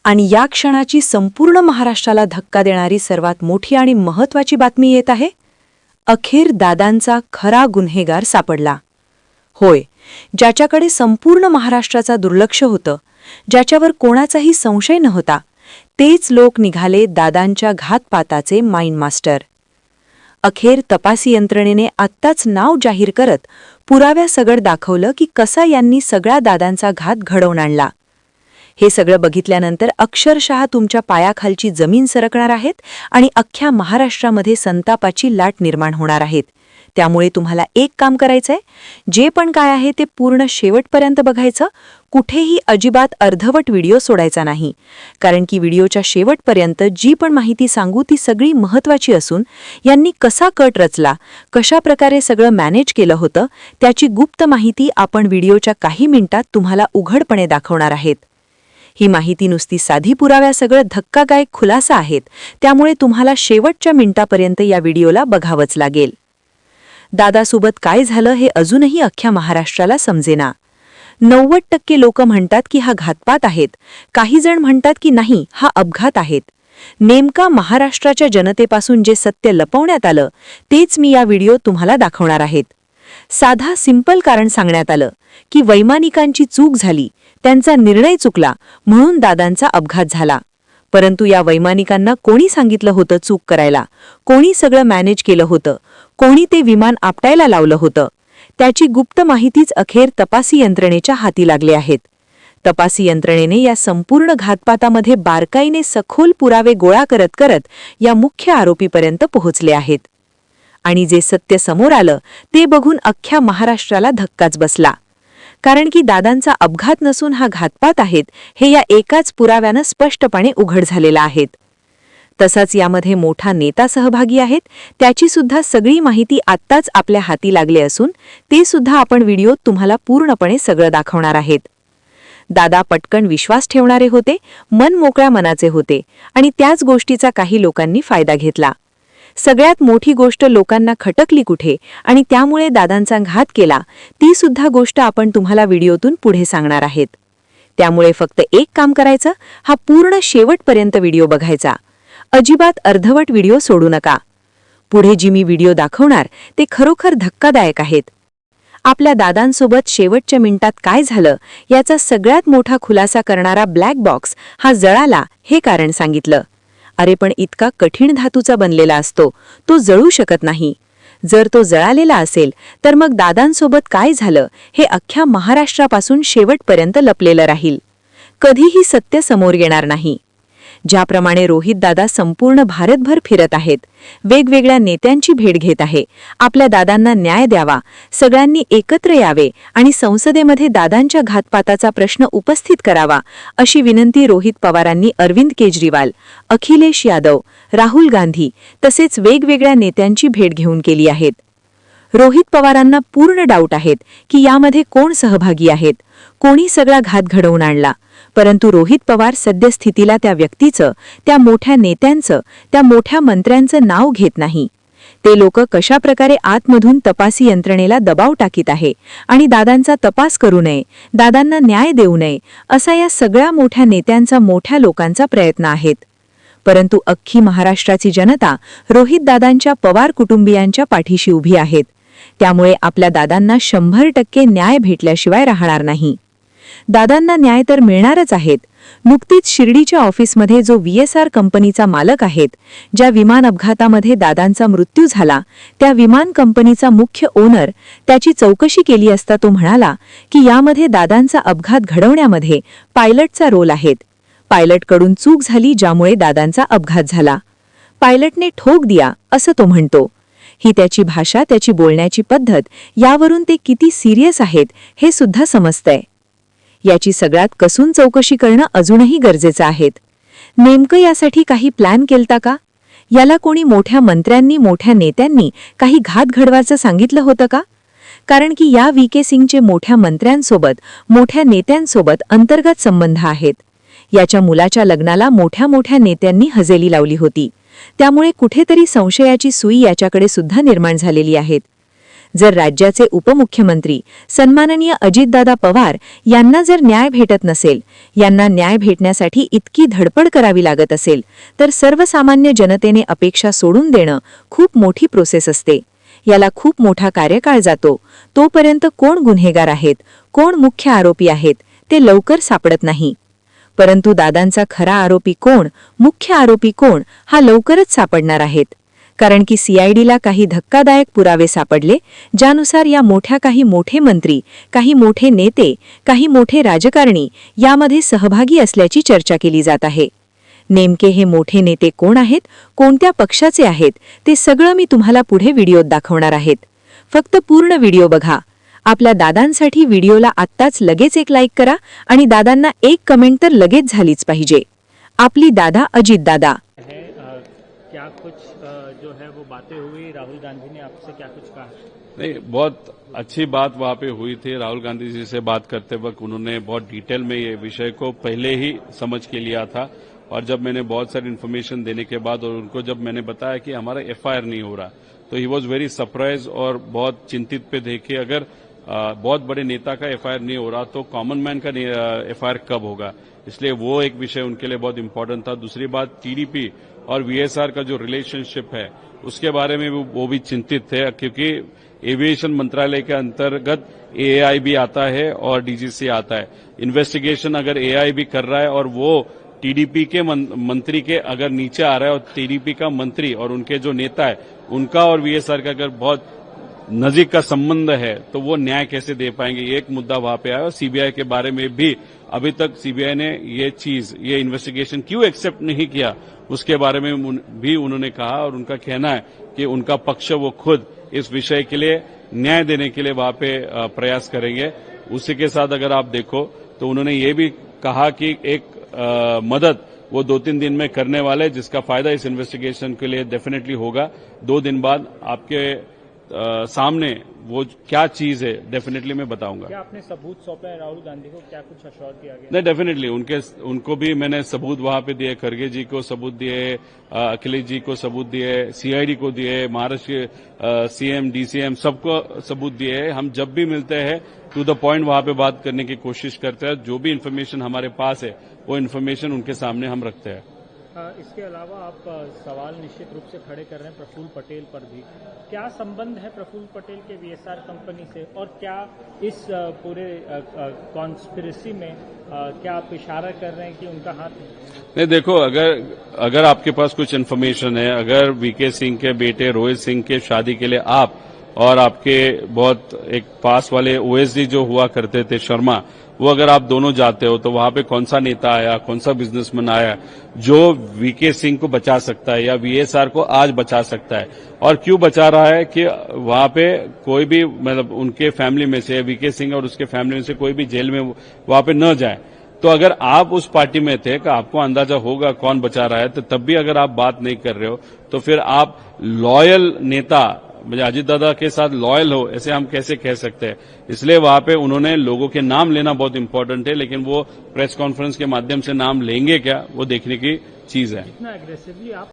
आणि या क्षणाची संपूर्ण महाराष्ट्राला धक्का देणारी सर्वात मोठी आणि महत्त्वाची बातमी येत आहे. अखेर दादांचा खरा गुन्हेगार सापडला. होय, ज्याच्याकडे संपूर्ण महाराष्ट्राचा दुर्लक्ष होतं, ज्याच्यावर कोणाचाही संशय नव्हता, तेच लोक निघाले दादांच्या घातपाताचे माइंड मास्टर. अखेर तपासी यंत्रणेने आत्ताच नाव जाहीर करत पुराव्यासगट दाखवलं की कसा यांनी सगळा दादांचा घात घडवून आणला. हे सगळं बघितल्यानंतर अक्षरशः तुमच्या पायाखालची जमीन सरकणार आहेत आणि अख्ख्या महाराष्ट्रामध्ये संतापाची लाट निर्माण होणार आहेत. त्यामुळे तुम्हाला एक काम करायचंय, जे पण काय आहे ते पूर्ण शेवटपर्यंत बघायचं. कुठेही अजिबात अर्धवट व्हिडिओ सोडायचा नाही, कारण की व्हिडिओच्या शेवटपर्यंत जी पण माहिती सांगू ती सगळी महत्त्वाची असून यांनी कसा कट रचला, कशा प्रकारे सगळं मॅनेज केलं होतं, त्याची गुप्त माहिती आपण व्हिडिओच्या काही मिनिटात तुम्हाला उघडपणे दाखवणार आहेत. ही माहिती नुसती साधी पुराव्यासगळं धक्कादायक खुलासा आहेत, त्यामुळे तुम्हाला शेवटच्या मिनिटापर्यंत या व्हिडिओला बघावंच लागेल. दादासोबत काय झालं हे अजूनही अख्ख्या महाराष्ट्राला समजेना. 90% लोक म्हणतात की हा घातपात आहेत, काही जण म्हणतात की नाही, हा अपघात आहेत. नेमका महाराष्ट्राच्या जनतेपासून जे सत्य लपवण्यात आलं तेच मी या व्हिडिओत तुम्हाला दाखवणार आहेत. साधा सिंपल कारण सांगण्यात आलं की वैमानिकांची चूक झाली, त्यांचा निर्णय चुकला म्हणून दादांचा अपघात झाला. परंतु या वैमानिकांना कोणी सांगितलं होतं चूक करायला, कोणी सगळं मॅनेज केलं होतं, कोणी ते विमान आपटायला लावलं होतं, त्याची गुप्त माहितीच अखेर तपासी यंत्रणेच्या हाती लागले आहेत. तपासी यंत्रणेने या संपूर्ण घातपातामध्ये बारकाईने सखोल पुरावे गोळा करत करत या मुख्य आरोपीपर्यंत पोहोचले आहेत. आणि जे सत्य समोर आलं ते बघून अख्ख्या महाराष्ट्राला धक्काच बसला. कारण की दादांचा अपघात नसून हा घातपात आहेत हे या एकाच पुराव्यानं स्पष्टपणे उघड झालेला आहेत. तसाच यामध्ये मोठा नेता सहभागी आहेत, त्याची सुद्धा सगळी माहिती आत्ताच आपल्या हाती लागले असून ते सुद्धा आपण व्हिडिओत तुम्हाला पूर्णपणे सगळं दाखवणार आहेत. दादा पटकन विश्वास ठेवणारे होते, मन मोकळ्या मनाचे होते आणि त्याच गोष्टीचा काही लोकांनी फायदा घेतला. सगळ्यात मोठी गोष्ट लोकांना खटकली कुठे आणि त्यामुळे दादांचा घात केला, ती सुद्धा गोष्ट आपण तुम्हाला व्हिडिओतून पुढे सांगणार आहेत. त्यामुळे फक्त एक काम करायचं, हा पूर्ण शेवटपर्यंत व्हिडिओ बघायचा. अजिबात अर्धवट व्हिडिओ सोडू नका. पुढे जी मी व्हिडिओ दाखवणार ते खरोखर धक्कादायक आहेत. आपल्या दादांसोबत शेवटच्या मिनिटात काय झालं याचा सगळ्यात मोठा खुलासा करणारा ब्लॅक बॉक्स हा जळाला हे कारण सांगितलं. अरे पण इतका कठीण धातूचा बनलेला असतो, तो जळू शकत नाही. जर तो जळालेला असेल तर मग दादांसोबत काय झालं हे अख्ख्या महाराष्ट्रापासून शेवटपर्यंत लपलेलं राहील. कधीही सत्य समोर येणार नाही. ज्याप्रमाणे रोहित दादा संपूर्ण भारतभर फिरत आहेत, वेगवेगळ्या नेत्यांची भेट घेत आहे, आपल्या दादांना न्याय द्यावा, सगळ्यांनी एकत्र यावे आणि संसदेमध्ये दादांच्या घातपाताचा प्रश्न उपस्थित करावा, अशी विनंती रोहित पवारांनी अरविंद केजरीवाल, अखिलेश यादव, राहुल गांधी तसेच वेगवेगळ्या नेत्यांची भेट घेऊन केली आहेत. रोहित पवारांना पूर्ण डाऊट आहेत की यामध्ये कोण सहभागी आहेत, कोणी सगळा घात घडवून आणला. परंतु रोहित पवार सद्यस्थितीला त्या व्यक्तीचं, त्या मोठ्या नेत्यांचं, त्या मोठ्या मंत्र्यांचं नाव घेत नाही. ते लोक कशाप्रकारे आतमधून तपासी यंत्रणेला दबाव टाकीत आहे आणि दादांचा तपास करू नये, दादांना न्याय देऊ नये, असा या सगळ्या मोठ्या नेत्यांचा, मोठ्या लोकांचा प्रयत्न आहेत. परंतु अख्खी महाराष्ट्राची जनता रोहित दादांच्या, पवार कुटुंबियांच्या पाठीशी उभी आहेत. त्यामुळे आपल्या दादांना 100% न्याय भेटल्याशिवाय राहणार नाही. दादांना न्याय तर मिळणारच आहेत. नुकतीच शिर्डीच्या ऑफिसमध्ये जो VSR कंपनीचा मालक आहेत, ज्या विमान अपघातामध्ये दादांचा मृत्यू झाला, त्या विमान कंपनीचा मुख्य ओनर, त्याची चौकशी केली असता तो म्हणाला की यामध्ये दादांचा अपघात घडवण्यामध्ये पायलटचा रोल आहे. पायलटकडून चूक झाली ज्यामुळे दादांचा अपघात झाला. पायलटने ठोक दिया असं तो म्हणतो. ही त्याची भाषा, त्याची बोलण्याची पद्धत, यावरून ते किती सिरियस आहेत हे सुद्धा समजतंय. याची सगळ्यात कसून चौकशी करणं अजूनही गरजेचं आहे. नेमकं यासाठी काही प्लॅन केलता का? याला कोणी मोठ्या मंत्र्यांनी, मोठ्या नेत्यांनी काही घात घडवायचं सांगितलं होतं का? कारण की या VK सिंगचे मोठ्या मंत्र्यांसोबत, मोठ्या नेत्यांसोबत अंतर्गत संबंध आहेत. याच्या मुलाच्या लग्नाला मोठ्या मोठ्या नेत्यांनी हजेरी लावली होती. त्यामुळे कुठेतरी संशयाची सुई याच्याकडे सुद्धा निर्माण झालेली आहे. जर राज्याचे उपमुख्यमंत्री सन्माननीय अजितदादा पवार यांना जर न्याय भेटत नसेल, यांना न्याय भेटण्यासाठी इतकी धडपड करावी लागत असेल, तर सर्वसामान्य जनतेने अपेक्षा सोडून देणं खूप मोठी प्रोसेस असते. याला खूप मोठा कार्यकाळ जातो. तोपर्यंत कोण गुन्हेगार आहेत, कोण मुख्य आरोपी आहेत, ते लवकर सापडत नाही. परंतु दादांचा खरा आरोपी कोण, मुख्य आरोपी कोण, हा लवकरच सापडणार आहेत. कारण की सीआयडीला काही धक्कादायक पुरावे सापडले, ज्यानुसार या काही मोठे मंत्री, काही मोठे नेते, काही मोठे राजकारणी यामध्ये सहभागी असल्याची चर्चा केली जात आहे. नेमके हे मोठे नेते कोण आहेत, कोणत्या पक्षाचे आहेत, ते सगळं मी तुम्हाला पुढे व्हिडिओत दाखवणार आहेत. फक्त पूर्ण व्हिडिओ बघा. आपल्या दादांसाठी व्हिडिओला आत्ताच लगेच एक लाईक करा आणि दादांना एक कमेंट तर लगेच झालीच पाहिजे. आपली दादा अजित दादा. क्या कुछ जो है वो बातें हुई, राहुल गांधी ने आपसे क्या कुछ कहा? नहीं, बहुत अच्छी बात वहाँ पे हुई थी. राहुल गांधी जी से बात करते वक्त उन्होंने बहुत डिटेल में ये विषय को पहले ही समझ के लिया था. और जब मैंने बहुत सारी इन्फॉर्मेशन देने के बाद और उनको जब मैंने बताया कि हमारा एफआईआर नहीं हो रहा, तो ही वॉज वेरी सरप्राइज और बहुत चिंतित पे देखे. अगर बहुत बड़े नेता का एफआईआर नहीं हो रहा तो कॉमन मैन का एफआईआर कब होगा, इसलिए वो एक विषय उनके लिए बहुत इंपॉर्टेंट था. दूसरी बात, टीडीपी और वीएसआर का जो रिलेशनशिप है उसके बारे में वो भी चिंतित थे, क्योंकि एविएशन मंत्रालय के अंतर्गत एआई भी आता है और डीजीसी आता है. इन्वेस्टिगेशन अगर एआई भी कर रहा है और वो टीडीपी के मंत्री के अगर नीचे आ रहा है और टीडीपी का मंत्री और उनके जो नेता है उनका और वीएसआर का अगर बहुत नजीक का संबंध है तो वो न्याय कैसे दे पाएंगे, ये एक मुद्दा वहां पे आया. और सीबीआई के बारे में भी अभी तक सीबीआई ने ये इन्वेस्टिगेशन क्यों एक्सेप्ट नहीं किया, उसके बारे में भी उन्होंने कहा. और उनका कहना है कि उनका पक्ष वो खुद इस विषय के लिए न्याय देने के लिए वहां पे प्रयास करेंगे. उसी के साथ अगर आप देखो तो उन्होंने ये भी कहा कि एक मदद वो 2-3 दिन में करने वाले, जिसका फायदा इस इन्वेस्टिगेशन के लिए डेफिनेटली होगा. 2 दिन बाद आपके सामने वो क्या चीज है डेफिनेटली मैं बताऊंगा. क्या आपने सबूत सौंपे राहुल गांधी को, क्या कुछ अश्योर किया गया? नहीं, डेफिनेटली उनको भी मैंने सबूत वहां पे दिए. खरगे जी को सबूत दिए, अखिलेश जी को सबूत दिए, सीआईडी को दिए, महाराष्ट्र सीएम डीसीएम सबको सबूत दिए. हम जब भी मिलते हैं टू द पॉइंट वहां पे बात करने की कोशिश करते हैं. जो भी इन्फॉर्मेशन हमारे पास है वो इन्फॉर्मेशन उनके सामने हम रखते हैं. इसके अलावा आप सवाल निश्चित रूप से खड़े कर रहे हैं प्रफुल्ल पटेल पर भी. क्या संबंध है प्रफुल्ल पटेल के वीएसआर कंपनी से, और क्या इस पूरे कॉन्स्पिरेसी में क्या आप इशारा कर रहे हैं कि उनका हाथ है? नहीं, देखो, अगर आपके पास कुछ इन्फॉर्मेशन है, अगर वीके सिंह के बेटे रोहित सिंह के शादी के लिए आप और आपके बहुत एक पास वाले ओएसडी जो हुआ करते थे शर्मा, वो अगर आप दोनों जाते हो तो वहां पे कौन सा नेता आया, कौन सा बिजनेसमैन आया जो वीके सिंह को बचा सकता है या वीएसआर को आज बचा सकता है. और क्यों बचा रहा है कि वहां पे कोई भी मतलब उनके फैमिली में से, वीके सिंह और उसके फैमिली में से कोई भी जेल में वहां पे न जाए. तो अगर आप उस पार्टी में थे कि आपको अंदाजा होगा कौन बचा रहा है, तो तब भी अगर आप बात नहीं कर रहे हो तो फिर आप लॉयल नेता मुझे अजित दादा के साथ लॉयल हो, ऐसे हम कैसे कह सकते हैं. इसलिए वहां पे उन्होंने लोगों के नाम लेना बहुत इंपॉर्टेंट है, लेकिन वो प्रेस कॉन्फ्रेंस के माध्यम से नाम लेंगे क्या, वो देखने की चीज है. इतना एग्रेसिवली आप